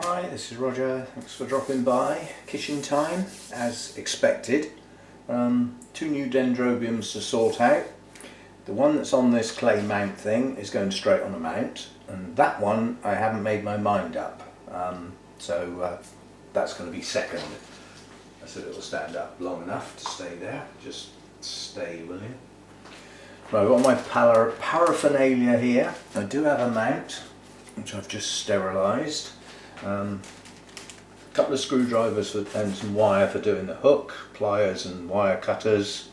Hi, this is Roger. Thanks for dropping by. Kitchen time, as expected. Two new Dendrobiums to sort out. The one that's on this clay mount thing is going straight on a mount, and that one I haven't made my mind up. So that's going to be second. So it'll stand up long enough to stay there. Just stay, will you? Right, I've got my paraphernalia here. I do have a mount, which I've just sterilised. A couple of screwdrivers and some wire for doing the hook, pliers and wire cutters.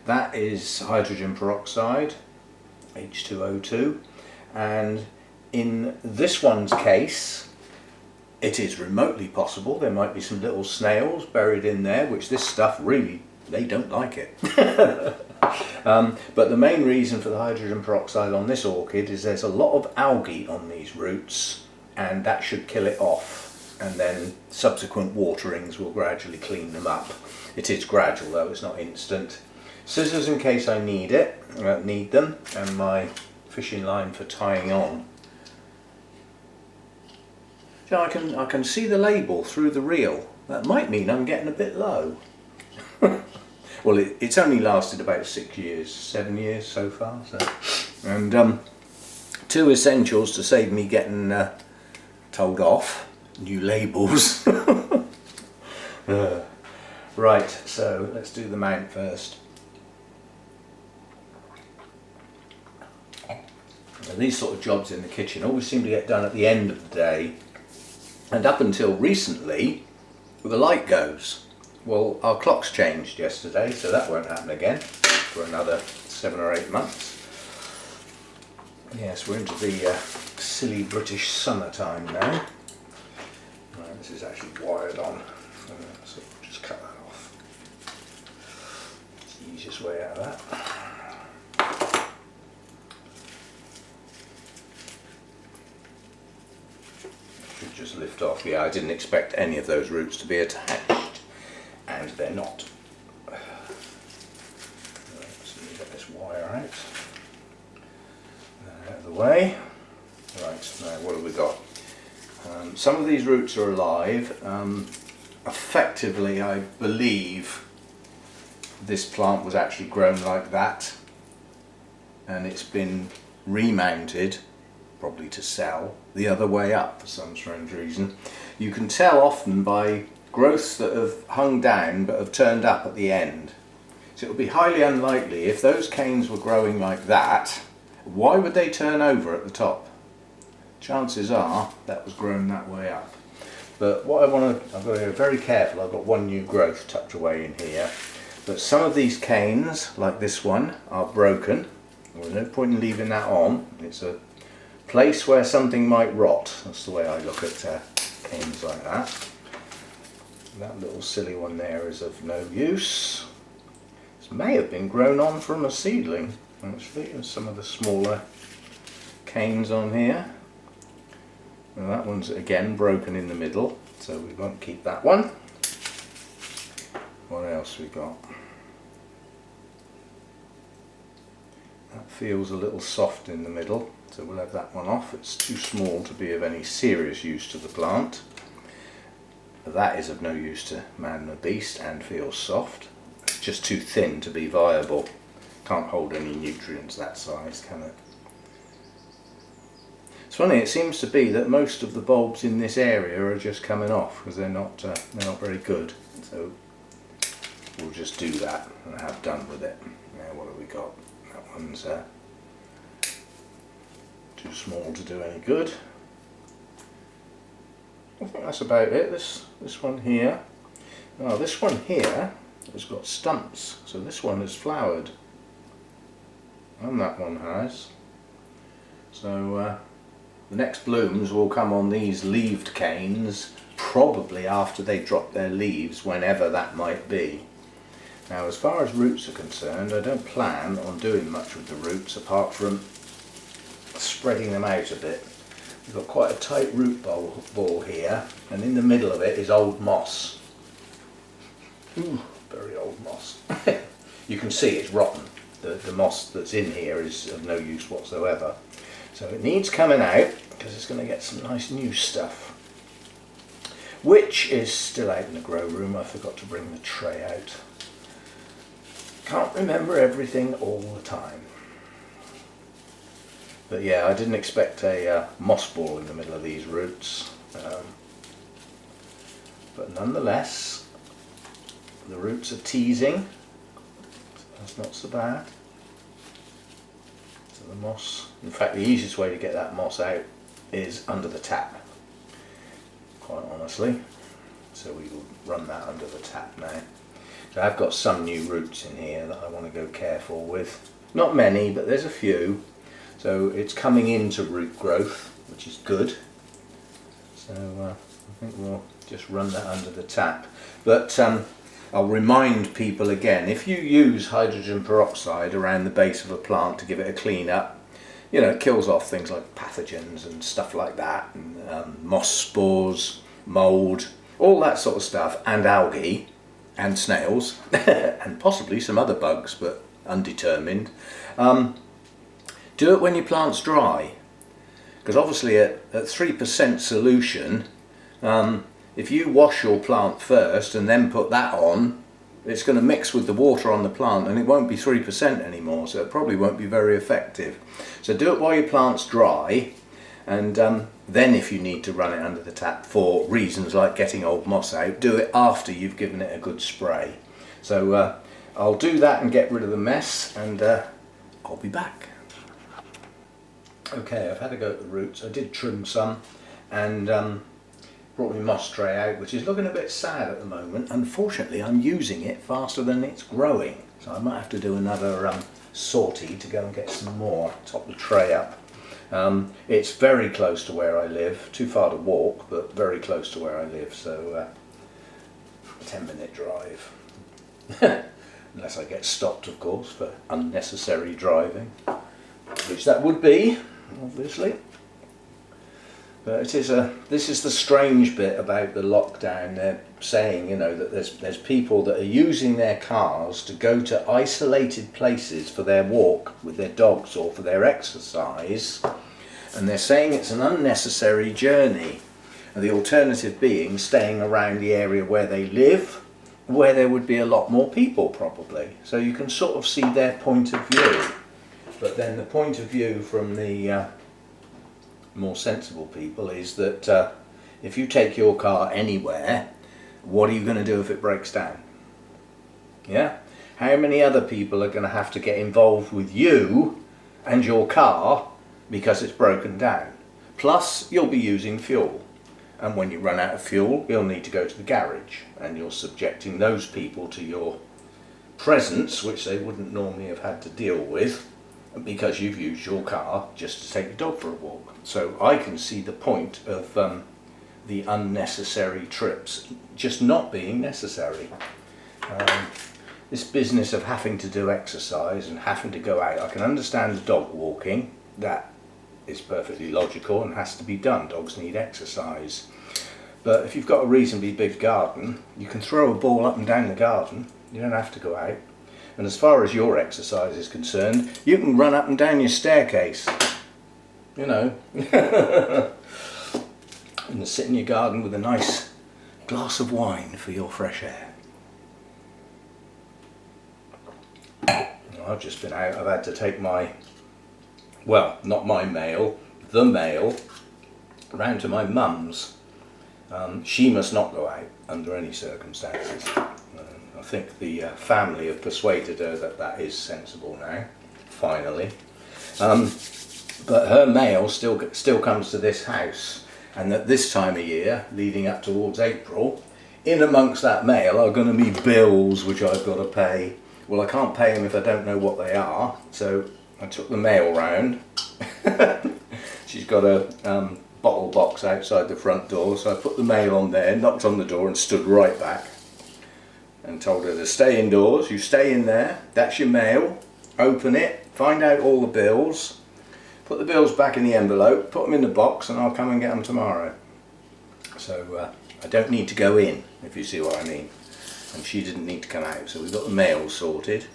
That is hydrogen peroxide, H2O2, and in this one's case it is remotely possible there might be some little snails buried in there, which this stuff really, they don't like it. But the main reason for the hydrogen peroxide on this orchid is there's a lot of algae on these roots, and that should kill it off, and then subsequent waterings will gradually clean them up. It is gradual though, it's not instant. Scissors in case I need them, and my fishing line for tying on. So I can see the label through the reel. That might mean I'm getting a bit low. Well, it's only lasted about 6 years, 7 years so far. So, and two essentials to save me getting told off. New labels. Right, so let's do the mount first. Now, these sort of jobs in the kitchen always seem to get done at the end of the day, and up until recently the light goes. Well, our clocks changed yesterday, so that won't happen again for another 7 or 8 months. Yes, we're into the silly British summertime now. Right, this is actually wired on, so we'll just cut that off. It's the easiest way out of that. Should just lift off. Yeah, I didn't expect any of those roots to be attached, and they're not. Right, so we get this wire out of the way. Right, now what have we got? Some of these roots are alive. Effectively, I believe this plant was actually grown like that, and it's been remounted, probably to sell, the other way up for some strange reason. You can tell often by growths that have hung down but have turned up at the end. So it would be highly unlikely, if those canes were growing like that, why would they turn over at the top? Chances are that was grown that way up. But what I've got to be very careful. I've got one new growth tucked away in here, but some of these canes, like this one, are broken. There's no point in leaving that on. It's a place where something might rot. That's the way I look at canes like that. That little silly one there is of no use. This may have been grown on from a seedling, actually. There's some of the smaller canes on here. Now that one's again broken in the middle, so we won't keep that one. What else we got? That feels a little soft in the middle, so we'll have that one off. It's too small to be of any serious use to the plant. That is of no use to man or beast and feels soft. It's just too thin to be viable. Can't hold any nutrients that size, can it? It's funny, it seems to be that most of the bulbs in this area are just coming off because they're not very good. So we'll just do that and have done with it. Now what have we got? That one's too small to do any good. I think that's about it. This one here. Now this one here has got stumps, so this one has flowered, and that one has. So the next blooms will come on these leaved canes, probably after they drop their leaves, whenever that might be. Now, as far as roots are concerned, I don't plan on doing much with the roots apart from spreading them out a bit. We've got quite a tight root ball here, and in the middle of it is old moss. Ooh, very old moss. You can see it's rotten. The moss that's in here is of no use whatsoever. So it needs coming out because it's going to get some nice new stuff. which is still out in the grow room. I forgot to bring the tray out. Can't remember everything all the time. But yeah, I didn't expect a moss ball in the middle of these roots. But nonetheless, the roots are teasing. That's not so bad. So the moss, in fact the easiest way to get that moss out is under the tap, quite honestly. So we will run that under the tap now. So I've got some new roots in here that I want to go careful with. Not many, but there's a few. So it's coming into root growth, which is good. So I think we'll just run that under the tap. But I'll remind people again, if you use hydrogen peroxide around the base of a plant to give it a clean up, you know, it kills off things like pathogens and stuff like that, and moss spores, mould, all that sort of stuff, and algae, and snails, and possibly some other bugs, but undetermined. Do it when your plant's dry, because obviously at 3% solution, if you wash your plant first and then put that on, it's going to mix with the water on the plant and it won't be 3% anymore, so it probably won't be very effective. So do it while your plant's dry, and then if you need to run it under the tap for reasons like getting old moss out, do it after you've given it a good spray. So I'll do that and get rid of the mess, and I'll be back. Okay, I've had a go at the roots. I did trim some and brought my moss tray out, which is looking a bit sad at the moment. Unfortunately, I'm using it faster than it's growing, so I might have to do another sortie to go and get some more. Top the tray up. It's very close to where I live, too far to walk, but very close to where I live, so a 10-minute drive. Unless I get stopped, of course, for unnecessary driving, which that would be, obviously. But this is the strange bit about the lockdown. They're saying, you know, that there's people that are using their cars to go to isolated places for their walk with their dogs or for their exercise, and they're saying it's an unnecessary journey. And the alternative being staying around the area where they live, where there would be a lot more people probably. So you can sort of see their point of view. But then the point of view from the more sensible people is that if you take your car anywhere, what are you going to do if it breaks down? Yeah? How many other people are going to have to get involved with you and your car because it's broken down? Plus, you'll be using fuel. And when you run out of fuel, you'll need to go to the garage, and you're subjecting those people to your presence, which they wouldn't normally have had to deal with, because you've used your car just to take your dog for a walk. So I can see the point of the unnecessary trips just not being necessary. This business of having to do exercise and having to go out, I can understand the dog walking, that is perfectly logical and has to be done. Dogs need exercise. But if you've got a reasonably big garden, you can throw a ball up and down the garden, you don't have to go out. And as far as your exercise is concerned, you can run up and down your staircase, you know, and sit in your garden with a nice glass of wine for your fresh air. I've just been out, I've had to take my, well, not my mail, the mail, round to my mum's. She must not go out under any circumstances. I think the family have persuaded her that that is sensible now, finally. But her mail still comes to this house, and at this time of year, leading up towards April, in amongst that mail are going to be bills which I've got to pay. Well, I can't pay them if I don't know what they are, so I took the mail round. She's got a bottle box outside the front door, so I put the mail on there, knocked on the door and stood right back and told her to stay indoors. You stay in there, that's your mail, open it, find out all the bills, put the bills back in the envelope, put them in the box, and I'll come and get them tomorrow. So I don't need to go in, if you see what I mean. And she didn't need to come out, so we've got the mail sorted.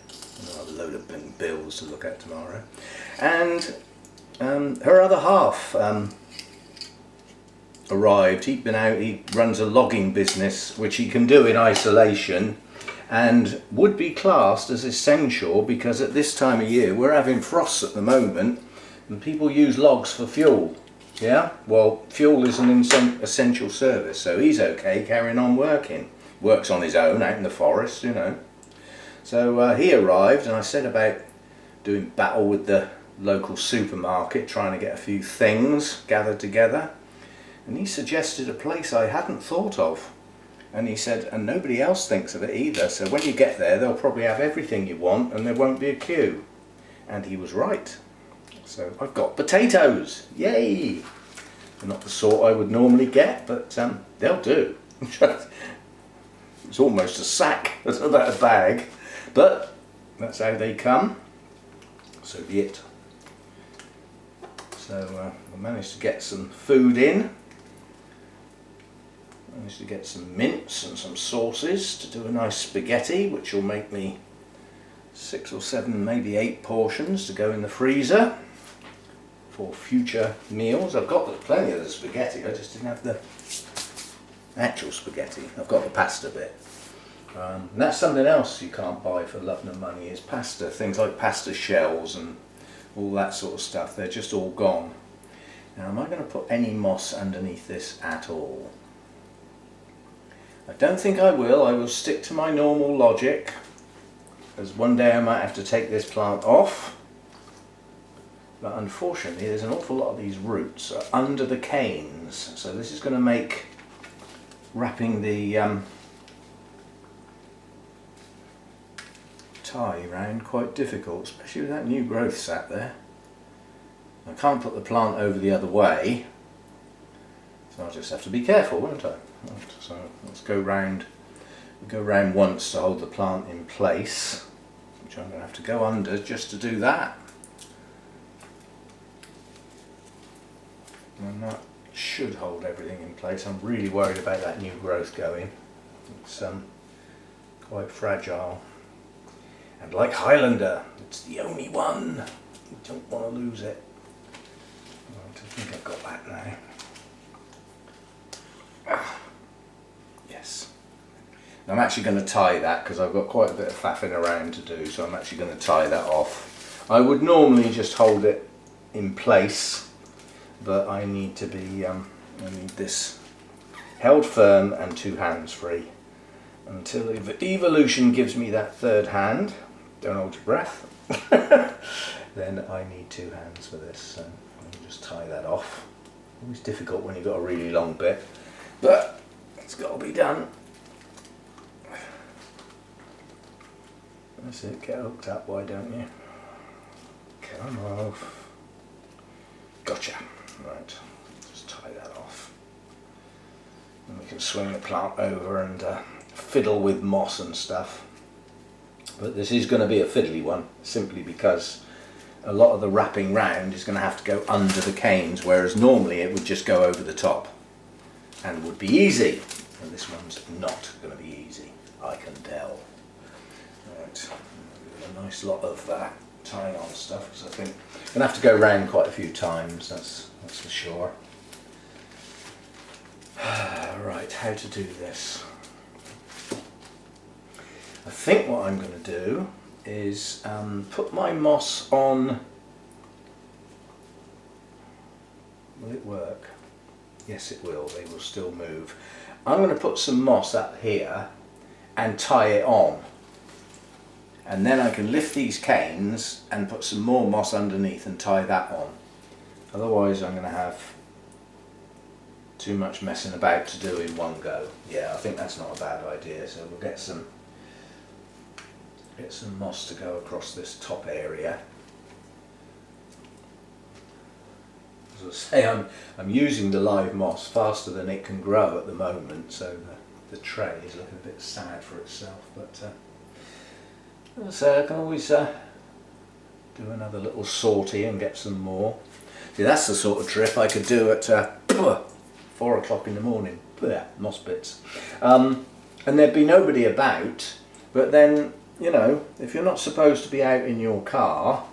I'll have a load of bills to look at tomorrow. And her other half arrived. He'd been out, he runs a logging business which he can do in isolation and would be classed as essential, because at this time of year we're having frosts at the moment and people use logs for fuel. Yeah, well, fuel is an essential service, so he's okay carrying on working. Works on his own out in the forest, you know. So he arrived, and I said about doing battle with the local supermarket, trying to get a few things gathered together, and he suggested a place I hadn't thought of, and he said, and nobody else thinks of it either, so when you get there they'll probably have everything you want and there won't be a queue. And he was right. So I've got potatoes, yay! They're not the sort I would normally get, but they'll do. It's almost a sack, it's about a bag, but that's how they come, so be it. So I managed to get some food in, managed to get some mince and some sauces to do a nice spaghetti, which will make me 6 or 7, maybe 8 portions to go in the freezer for future meals. I've got plenty of the spaghetti, I just didn't have the actual spaghetti. I've got the pasta bit. And that's something else you can't buy for love nor money, is pasta. Things like pasta shells and all that sort of stuff, they're just all gone. Now, am I going to put any moss underneath this at all? I don't think I will. I will stick to my normal logic, as one day I might have to take this plant off. But unfortunately there's an awful lot of these roots are under the canes, so this is going to make wrapping the tie round quite difficult, especially with that new growth sat there. I can't put the plant over the other way, so I'll just have to be careful, won't I? Right, so let's go round. We'll go round once to hold the plant in place, which I'm going to have to go under just to do that. And that should hold everything in place. I'm really worried about that new growth going. It's quite fragile. And like Highlander, it's the only one. You don't want to lose it. Right, I think I've got that now. Yes. I'm actually going to tie that because I've got quite a bit of faffing around to do, so I'm actually going to tie that off. I would normally just hold it in place, but I need to be, I need this held firm and 2 hands free until evolution gives me that 3rd hand. Don't hold your breath. Then I need 2 hands for this, so I'll just tie that off. Always difficult when you've got a really long bit, but it's got to be done. That's it, get hooked up, why don't you? Come off. Gotcha. Right, just tie that off. And we can swing the plant over and fiddle with moss and stuff. But this is going to be a fiddly one, simply because a lot of the wrapping round is going to have to go under the canes, whereas normally it would just go over the top and would be easy. And this one's not going to be easy, I can tell. Right, a nice lot of tying on stuff, because I think I'm going to have to go round quite a few times, that's for sure. Right, how to do this? I think what I'm going to do is put my moss on. Will it work? Yes, it will. They will still move. I'm going to put some moss up here and tie it on, and then I can lift these canes and put some more moss underneath and tie that on. Otherwise I'm going to have too much messing about to do in one go. Yeah, I think that's not a bad idea. So we'll get some moss to go across this top area. As I say, I'm using the live moss faster than it can grow at the moment, so the tray is looking a bit sad for itself, but so I can always do another little sortie and get some more. See, that's the sort of trip I could do at 4 o'clock in the morning. Moss bits. And there'd be nobody about, but then, you know, if you're not supposed to be out in your car,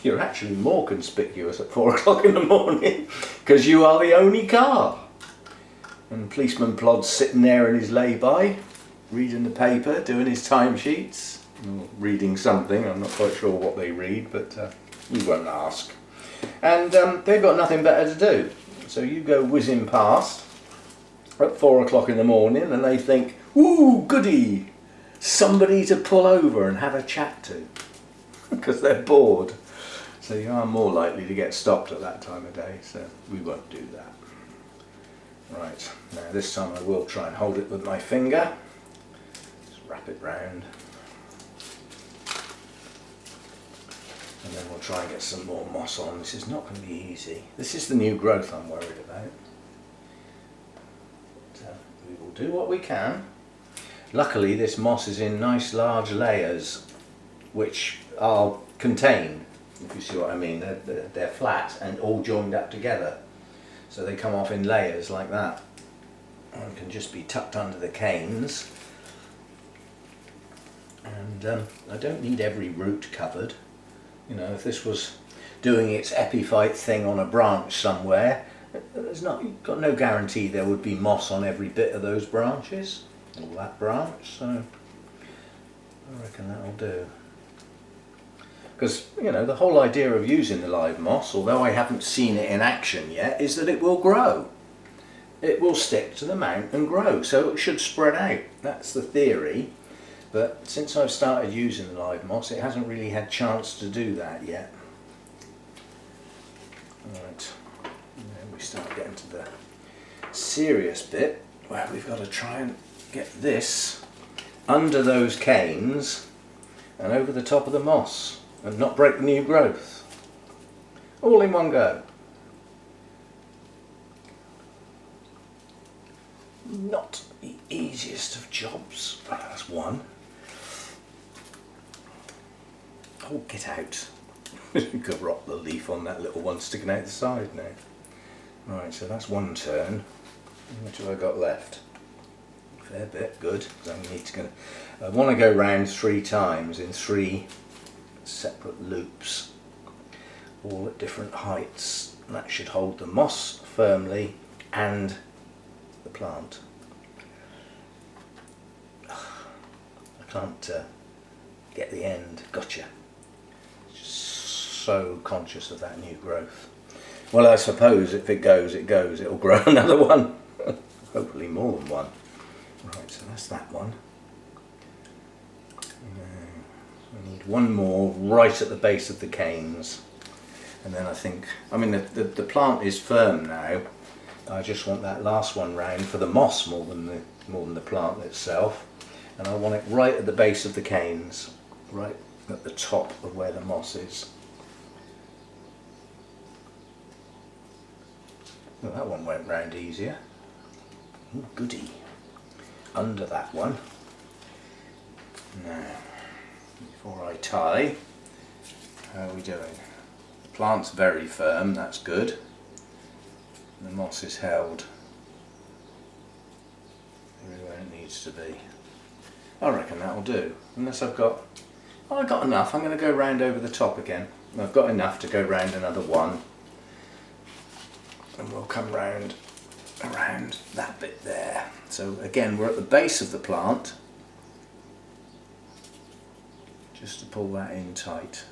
you're actually more conspicuous at 4 o'clock in the morning because you are the only car. And policeman Plod's sitting there in his lay-by, reading the paper, doing his timesheets, or reading something. I'm not quite sure what they read, but we won't ask. And they've got nothing better to do. So you go whizzing past at 4 o'clock in the morning and they think, ooh, goody, somebody to pull over and have a chat to, because they're bored. So you are more likely to get stopped at that time of day, so we won't do that. Right, now this time I will try and hold it with my finger. Just wrap it round. And then we'll try and get some more moss on. This is not going to be easy. This is the new growth I'm worried about. But, we will do what we can. Luckily this moss is in nice large layers which are contained, if you see what I mean. They're flat and all joined up together. So they come off in layers like that. And can just be tucked under the canes. And I don't need every root covered. You know, if this was doing its epiphyte thing on a branch somewhere, you've got no guarantee there would be moss on every bit of those branches, or that branch, so I reckon that'll do. Because, you know, the whole idea of using the live moss, although I haven't seen it in action yet, is that it will grow. It will stick to the mount and grow, so it should spread out. That's the theory. But since I've started using the live moss, it hasn't really had chance to do that yet. Right, and then we start getting to the serious bit, where we've got to try and get this under those canes and over the top of the moss, and not break the new growth. All in one go. Not the easiest of jobs. That's one. Oh, get out. You could rot the leaf on that little one sticking out the side now. Right, so that's one turn. How much have I got left? Fair bit, good. I want to go round 3 times in 3 separate loops, all at different heights. And that should hold the moss firmly and the plant. I can't get the end. Gotcha. So conscious of that new growth. Well, I suppose if it goes, it goes. It'll grow another one. Hopefully more than one. Right, so that's that one. I need one more right at the base of the canes. And then I think, I mean the plant is firm now. I just want that last one round for the moss more than the plant itself. And I want it right at the base of the canes, right at the top of where the moss is. Well, that one went round easier. Ooh, goody. Under that one. Now, before I tie, how are we doing? The plant's very firm, that's good. The moss is held everywhere it needs to be. I reckon that'll do. Unless I've got enough. I'm going to go round over the top again. I've got enough to go round another one. And we'll come round around that bit there. So again, we're at the base of the plant. Just to pull that in tight.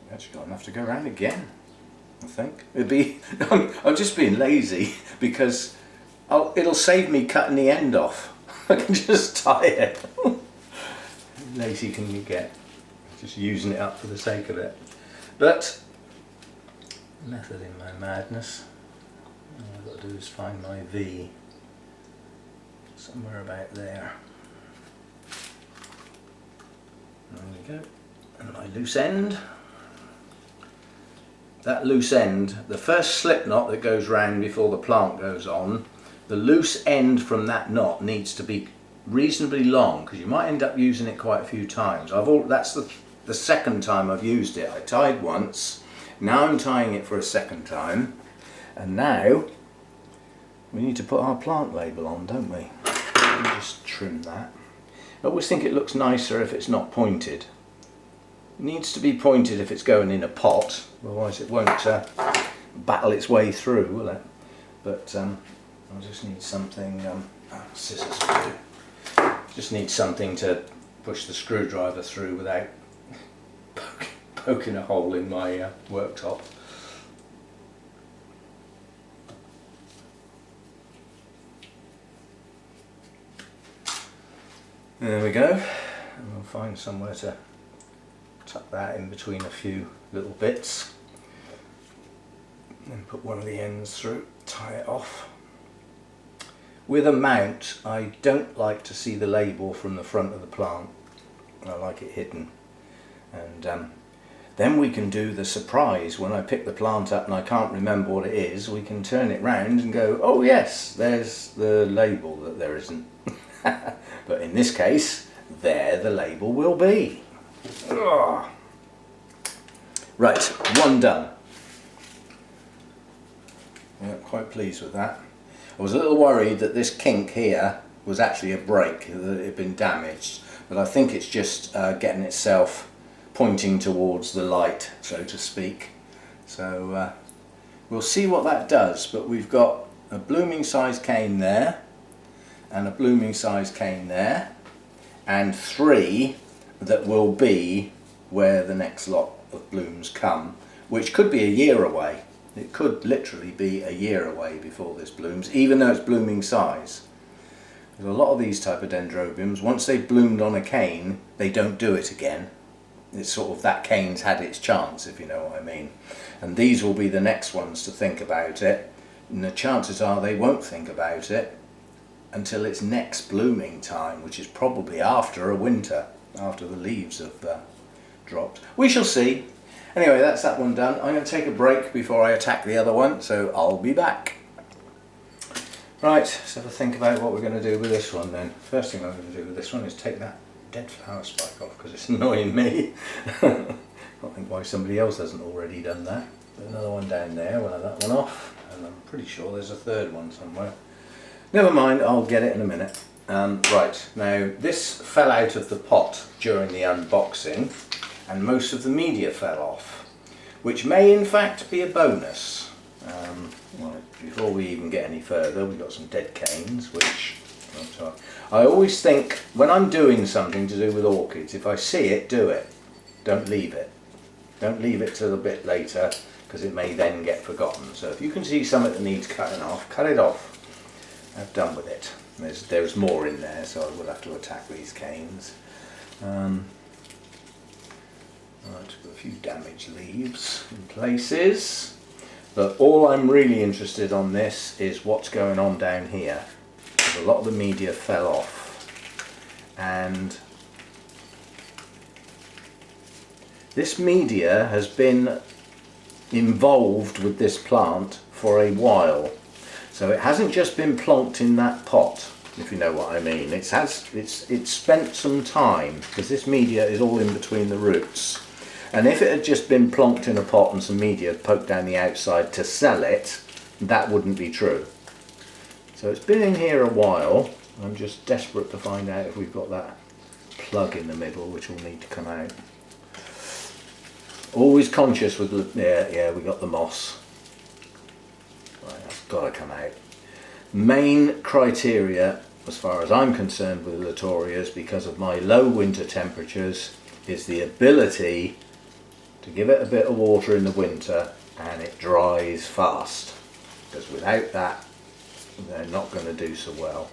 We've actually got enough to go round again, I think. I'm just being lazy because it'll save me cutting the end off. I can just tie it. How lazy can you get? Just using it up for the sake of it. But method in my madness. All I've got to do is find my V somewhere about there. There we go. And my loose end. That loose end, the first slip knot that goes round before the plant goes on, the loose end from that knot needs to be reasonably long because you might end up using it quite a few times. That's the second time I've used it. I tied once. Now I'm tying it for a second time, and now we need to put our plant label on, don't we? Let me just trim that. I always think it looks nicer if it's not pointed. It needs to be pointed if it's going in a pot, otherwise it won't battle its way through, will it? But I just need something, scissors will do. Just need something to push the screwdriver through without poking a hole in my worktop. There we go, and we'll find somewhere to tuck that in between a few little bits and put one of the ends through, tie it off. With a mount, I don't like to see the label from the front of the plant. I like it hidden, and then we can do the surprise when I pick the plant up and I can't remember what it is. We can turn it round and go, oh yes, there's the label that there isn't. But in this case, there the label will be. Ugh. Right, one done. Yeah, quite pleased with that. I was a little worried that this kink here was actually a break, that it had been damaged, but I think it's just getting itself pointing towards the light, so to speak. So we'll see what that does, but we've got a blooming size cane there, and a blooming size cane there, and 3 that will be where the next lot of blooms come, which could be a year away. It could literally be a year away before this blooms, even though it's blooming size. There's a lot of these type of Dendrobiums, once they've bloomed on a cane, they don't do it again. It's sort of that cane's had its chance, if you know what I mean. And these will be the next ones to think about it, and the chances are they won't think about it until its next blooming time, which is probably after a winter, after the leaves have dropped. We shall see. Anyway, that's that one done. I'm going to take a break before I attack the other one, so I'll be back. Right, let's have a think about what we're going to do with this one then. First thing I'm going to do with this one is take that dead flower spike off, because it's annoying me. I can't think why somebody else hasn't already done that. But another one down there, we'll have that one off, and I'm pretty sure there's a third one somewhere. Never mind, I'll get it in a minute. Right, now this fell out of the pot during the unboxing, and most of the media fell off, which may in fact be a bonus. Right, before we even get any further, we've got some dead canes, which I always think when I'm doing something to do with orchids, if I see it, do it. Don't leave it. Don't leave it till a bit later, because it may then get forgotten. So if you can see something that needs cutting off, cut it off. I've done with it. There's more in there, so I will have to attack these canes. Right, got a few damaged leaves in places, but all I'm really interested on this is what's going on down here. A lot of the media fell off, and this media has been involved with this plant for a while. So it hasn't just been plonked in that pot, if you know what I mean. It's spent some time, because this media is all in between the roots. And if it had just been plonked in a pot and some media poked down the outside to sell it, that wouldn't be true. So it's been in here a while. I'm just desperate to find out if we've got that plug in the middle, which will need to come out. Always conscious with, yeah, we got the moss. Right, that's got to come out. Main criteria, as far as I'm concerned with Latorias, because of my low winter temperatures, is the ability to give it a bit of water in the winter and it dries fast. Because without that, they're not going to do so well.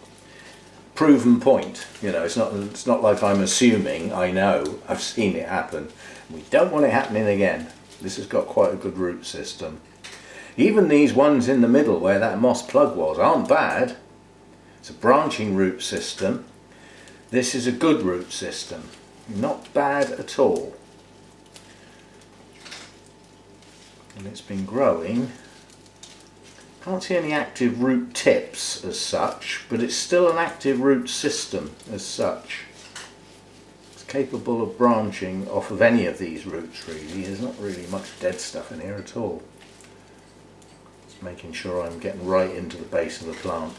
Proven point, you know, it's not like I'm assuming. I know, I've seen it happen. We don't want it happening again. This has got quite a good root system. Even these ones in the middle where that moss plug was aren't bad. It's a branching root system. This is a good root system. Not bad at all. And it's been growing. Can't see any active root tips as such, but it's still an active root system as such. It's capable of branching off of any of these roots really. There's not really much dead stuff in here at all. Just making sure I'm getting right into the base of the plant.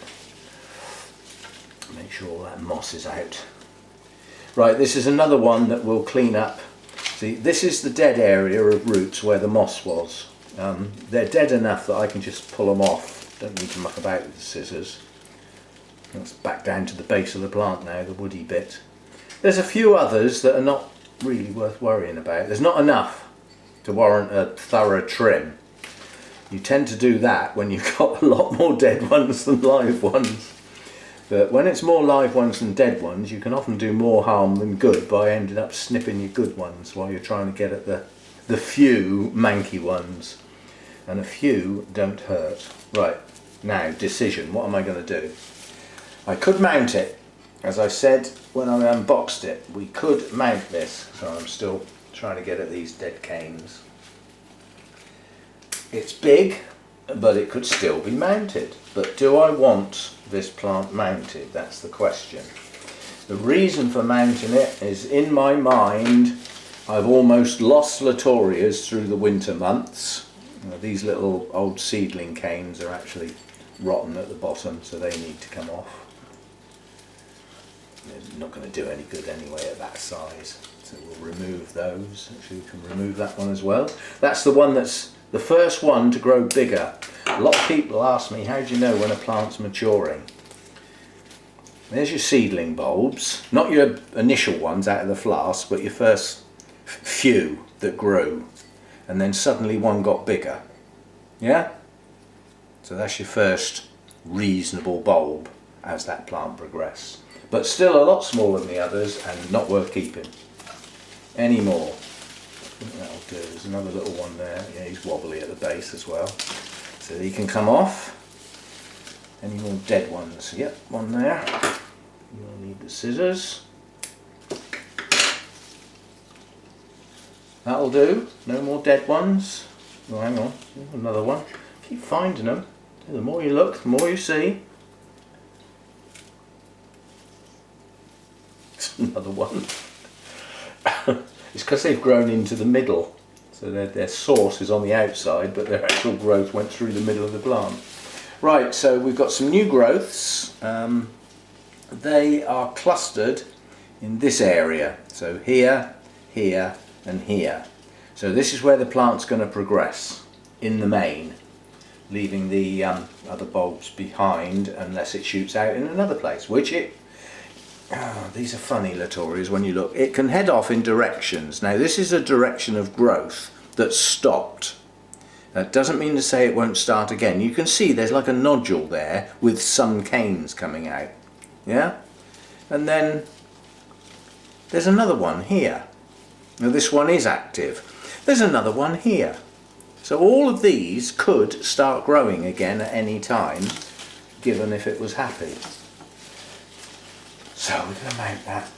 Make sure all that moss is out. Right, this is another one that we'll clean up. See, this is the dead area of roots where the moss was. They're dead enough that I can just pull them off Don't need to muck about with the scissors. That's back down to the base of the plant now, the woody bit. There's a few others that are not really worth worrying about. There's not enough to warrant a thorough trim. You tend to do that when you've got a lot more dead ones than live ones. But when it's more live ones than dead ones, you can often do more harm than good by ending up snipping your good ones while you're trying to get at the few manky ones. And a few don't hurt. Right, now decision, what am I going to do? I could mount it. As I said when I unboxed it, we could mount this. So I'm still trying to get at these dead canes. It's big, but it could still be mounted. But do I want this plant mounted? That's the question. The reason for mounting it is, in my mind, I've almost lost Latorias through the winter months. These little old seedling canes are actually rotten at the bottom, so they need to come off. They're not going to do any good anyway at that size. So we'll remove those. Actually, we can remove that one as well. That's the one that's the first one to grow bigger. A lot of people ask me, how do you know when a plant's maturing? There's your seedling bulbs, not your initial ones out of the flask, but your first few that grew, and then suddenly one got bigger. Yeah? So that's your first reasonable bulb as that plant progresses. But still a lot smaller than the others and not worth keeping anymore. I think that'll do. There's another little one there. Yeah, he's wobbly at the base as well. So he can come off. Any more dead ones? Yep, one there. You'll need the scissors. That'll do. No more dead ones. Oh, hang on. Another one. Keep finding them. The more you look, the more you see. Another one. It's because they've grown into the middle, so their source is on the outside, but their actual growth went through the middle of the plant. Right, so we've got some new growths. They are clustered in this area, so here, here and here. So this is where the plant's going to progress in the main, leaving the other bulbs behind unless it shoots out in another place, which it these are funny Latorias when you look. It can head off in directions. Now this is a direction of growth that's stopped. That doesn't mean to say it won't start again. You can see there's like a nodule there with some canes coming out. Yeah? And then there's another one here. Now this one is active. There's another one here. So all of these could start growing again at any time, given if it was happy. So we're going to mount that.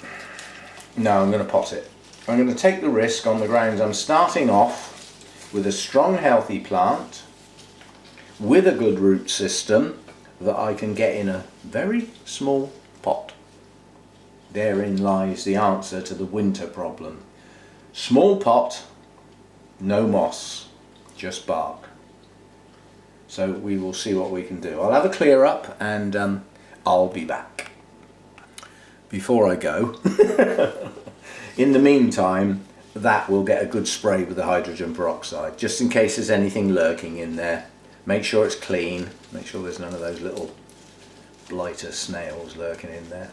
No, I'm going to pot it. I'm going to take the risk on the grounds I'm starting off with a strong healthy plant with a good root system that I can get in a very small pot. Therein lies the answer to the winter problem. Small pot, no moss, just bark. So we will see what we can do. I'll have a clear up and I'll be back. Before I go, in the meantime, that will get a good spray with the hydrogen peroxide, just in case there's anything lurking in there. Make sure it's clean, make sure there's none of those little blighter snails lurking in there.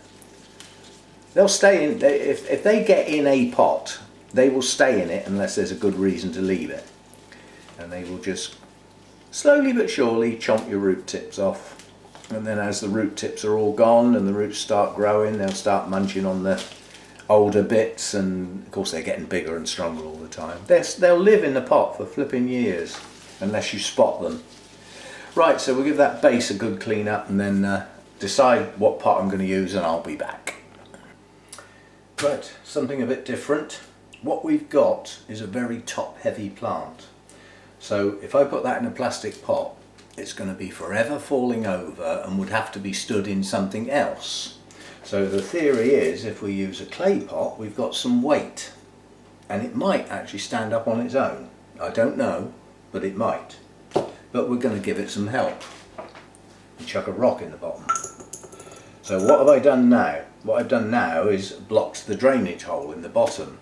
They'll stay in, if they get in a pot, they will stay in it unless there's a good reason to leave it. And they will just slowly but surely chomp your root tips off. And then as the root tips are all gone and the roots start growing, they'll start munching on the older bits, and of course they're getting bigger and stronger all the time. They'll live in the pot for flipping years, unless you spot them. Right, so we'll give that base a good clean up and then decide what pot I'm going to use, and I'll be back. Right, something a bit different. What we've got is a very top heavy plant. So if I put that in a plastic pot, it's going to be forever falling over and would have to be stood in something else. So the theory is, if we use a clay pot, we've got some weight and it might actually stand up on its own. I don't know, but it might. But we're going to give it some help and chuck a rock in the bottom. So what have I done now? What I've done now is blocked the drainage hole in the bottom.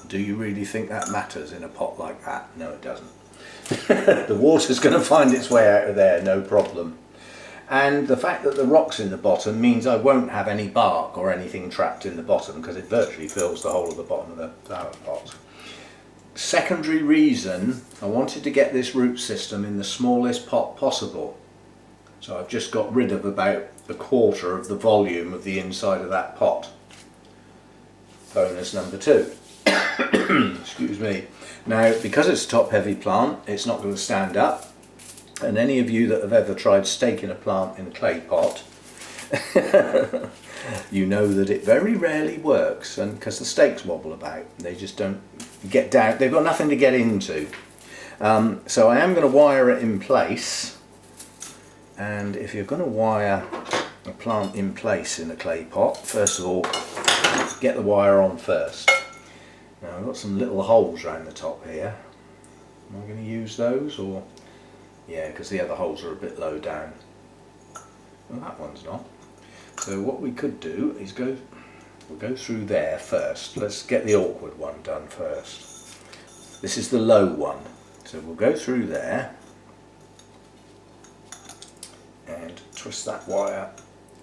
Do you really think that matters in a pot like that? No, it doesn't. The water's going to find its way out of there, no problem. And the fact that the rock's in the bottom means I won't have any bark or anything trapped in the bottom, because it virtually fills the whole of the bottom of the flower pot. Secondary reason, I wanted to get this root system in the smallest pot possible. So I've just got rid of about a quarter of the volume of the inside of that pot. Bonus number 2. Excuse me. Now, because it's a top heavy plant, it's not going to stand up. And any of you that have ever tried staking a plant in a clay pot, you know that it very rarely works, and because the stakes wobble about, they just don't get down, they've got nothing to get into. So I am going to wire it in place, and if you're going to wire a plant in place in a clay pot, first of all, get the wire on first. Now I've got some little holes around the top here. Am I going to use those, or? Yeah, because the other holes are a bit low down. Well, that one's not. So what we could do is we'll go through there first. Let's get the awkward one done first. This is the low one. So we'll go through there and twist that wire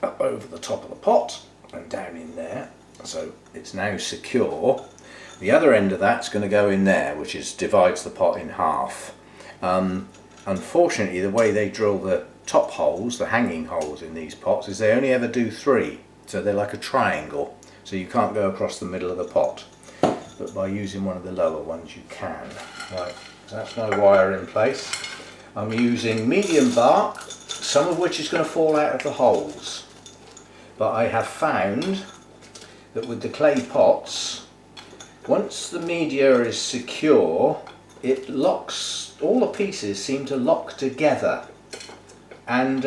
up over the top of the pot and down in there. So it's now secure. The other end of that's going to go in there, which divides the pot in half. Unfortunately, the way they drill the top holes, the hanging holes in these pots, is they only ever do 3. So they're like a triangle. So you can't go across the middle of the pot. But by using one of the lower ones you can. Right, so that's my wire in place. I'm using medium bark, some of which is going to fall out of the holes. But I have found that with the clay pots, once the media is secure, it locks, all the pieces seem to lock together, and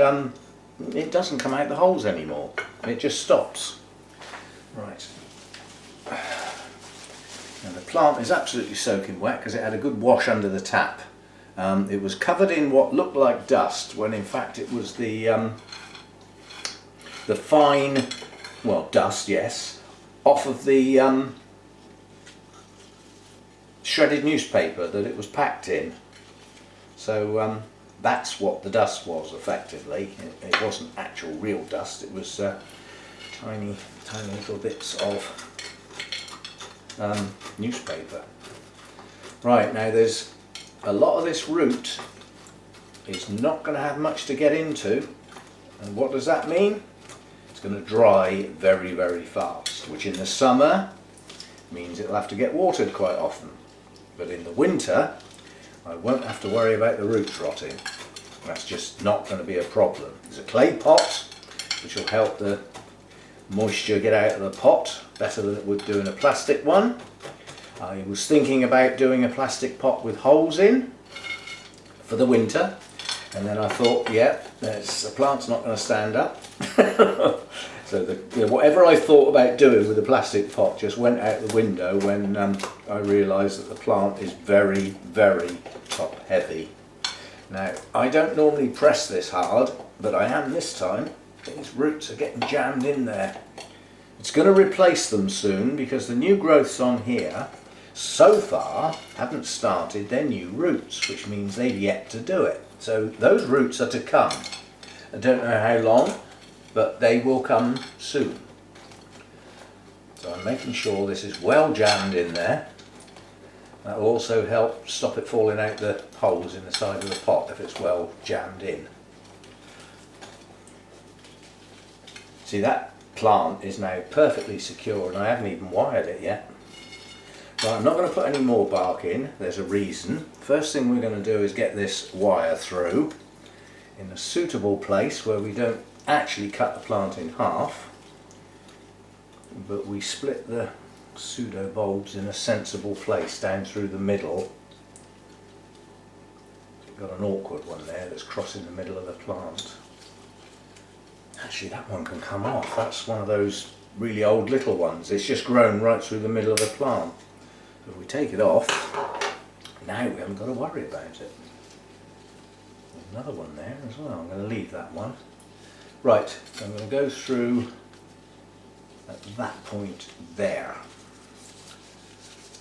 it doesn't come out the holes anymore, it just stops. Right, now the plant is absolutely soaking wet because it had a good wash under the tap. It was covered in what looked like dust, when in fact it was the fine, well, dust, yes, off of the shredded newspaper that it was packed in. So that's what the dust was, effectively. It wasn't actual real dust, it was tiny little bits of newspaper. Right, now there's a lot of this root is not going to have much to get into, and what does that mean? It's going to dry very, very fast, which in the summer means it'll have to get watered quite often. But in the winter, I won't have to worry about the roots rotting. That's just not going to be a problem. There's a clay pot, which will help the moisture get out of the pot better than it would do in a plastic one. I was thinking about doing a plastic pot with holes in for the winter, and then I thought, yeah, the plant's not going to stand up. So whatever I thought about doing with a plastic pot just went out the window when I realised that the plant is very, very top heavy. Now, I don't normally press this hard, but I am this time. These roots are getting jammed in there. It's going to replace them soon because the new growths on here so far haven't started their new roots, which means they've yet to do it. So those roots are to come. I don't know how long, but they will come soon. So I'm making sure this is well jammed in there. That will also help stop it falling out the holes in the side of the pot if it's well jammed in. See, that plant is now perfectly secure and I haven't even wired it yet. Right, I'm not going to put any more bark in, there's a reason. First thing we're going to do is get this wire through in a suitable place where we don't actually cut the plant in half, but we split the pseudo bulbs in a sensible place down through the middle. We've got an awkward one there that's crossing the middle of the plant. Actually, that one can come off. That's one of those really old little ones. It's just grown right through the middle of the plant. If we take it off, now we haven't got to worry about it. There's another one there as well. I'm going to leave that one. Right, so I'm going to go through at that point there.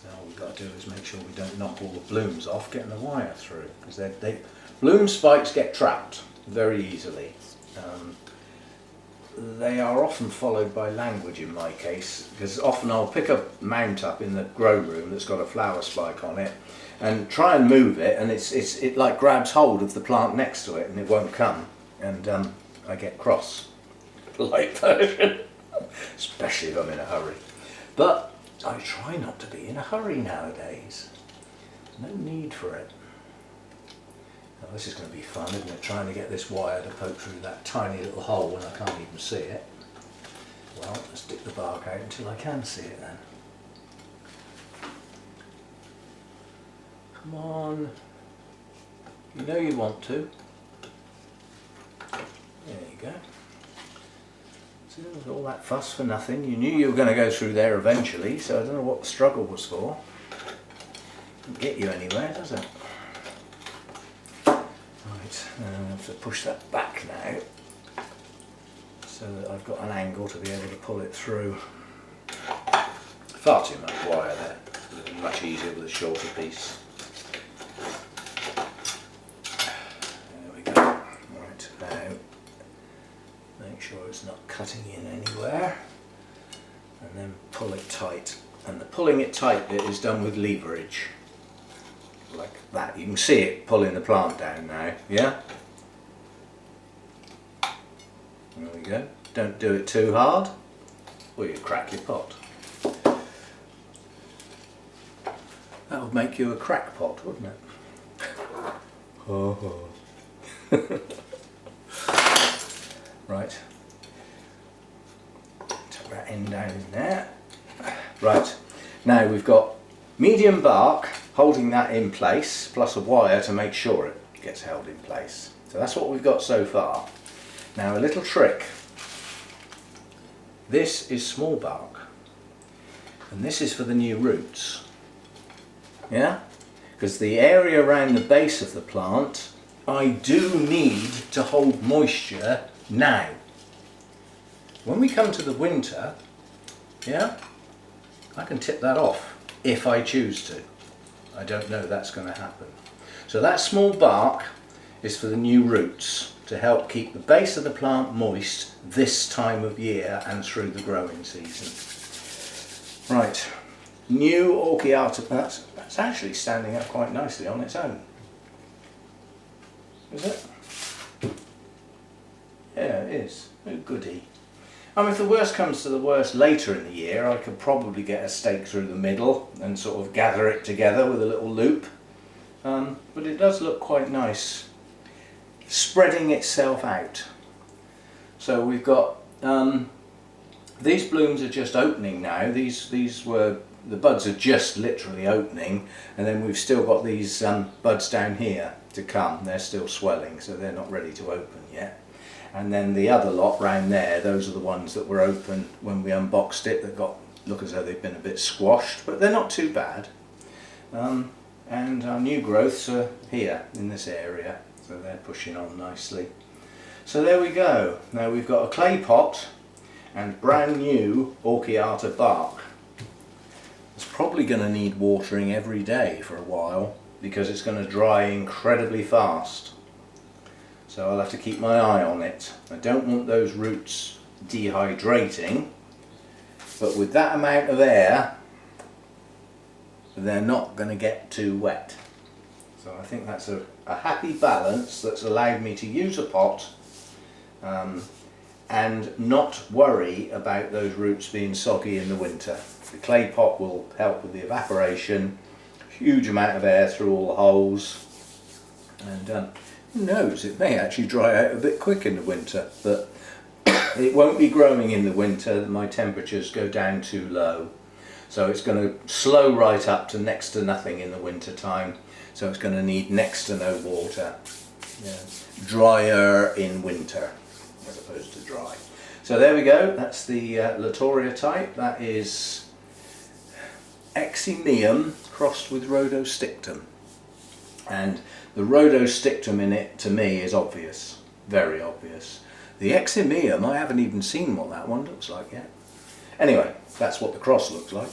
Now all we've got to do is make sure we don't knock all the blooms off getting the wire through, because bloom spikes get trapped very easily. They are often followed by language in my case, because often I'll pick a mount up in the grow room that's got a flower spike on it and try and move it, and it like grabs hold of the plant next to it and it won't come, and I get cross. Polite version. Especially if I'm in a hurry. But I try not to be in a hurry nowadays. There's no need for it. Now, this is going to be fun, isn't it? Trying to get this wire to poke through that tiny little hole when I can't even see it. Well, let's stick the bark out until I can see it then. Come on. You know you want to. There you go. So there was all that fuss for nothing. You knew you were going to go through there eventually, so I don't know what the struggle was for. Doesn't get you anywhere, does it? Right, I have to push that back now so that I've got an angle to be able to pull it through. Far too much wire there. It would be much easier with a shorter piece. There we go. Right, now make sure it's not cutting in anywhere, and then pull it tight. And the pulling it tight bit is done with leverage. Like that. You can see it pulling the plant down now, yeah? There we go. Don't do it too hard or you crack your pot. That would make you a crackpot, wouldn't it? Oh. Right. Tuck that end down in there. Right. Now we've got medium bark holding that in place, plus a wire to make sure it gets held in place. So that's what we've got so far. Now a little trick. This is small bark, and this is for the new roots. Yeah? Because the area around the base of the plant, I do need to hold moisture now. When we come to the winter, yeah, I can tip that off if I choose to. I don't know that's going to happen. So that small bark is for the new roots to help keep the base of the plant moist this time of year and through the growing season. Right, new Orchiata, that's actually standing up quite nicely on its own. Is it? Yeah, it is. Oh goody. I mean, if the worst comes to the worst later in the year, I could probably get a stake through the middle and sort of gather it together with a little loop. But it does look quite nice, spreading itself out. So we've got, these blooms are just opening now. These were, the buds are just literally opening, and then we've still got these buds down here to come. They're still swelling, so they're not ready to open yet. And then the other lot round there, those are the ones that were open when we unboxed it, that look as though they've been a bit squashed, but they're not too bad. And our new growths are here in this area, so they're pushing on nicely. So there we go. Now we've got a clay pot and brand new Orchiata bark. It's probably going to need watering every day for a while because it's going to dry incredibly fast. So I'll have to keep my eye on it. I don't want those roots dehydrating, but with that amount of air, they're not going to get too wet. So I think that's a happy balance that's allowed me to use a pot and not worry about those roots being soggy in the winter. The clay pot will help with the evaporation, huge amount of air through all the holes, and who knows, it may actually dry out a bit quick in the winter, but it won't be growing in the winter. My temperatures go down too low, so it's going to slow right up to next to nothing in the winter time, so it's going to need next to no water. Yeah. Drier in winter as opposed to dry. So there we go, that's the Latoria type. That is eximium crossed with rhodostictum, and the rhodostictum in it to me is obvious, very obvious. The eximium, I haven't even seen what that one looks like yet. Anyway, that's what the cross looks like,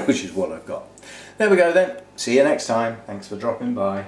which is what I've got. There we go then, see you next time, thanks for dropping by.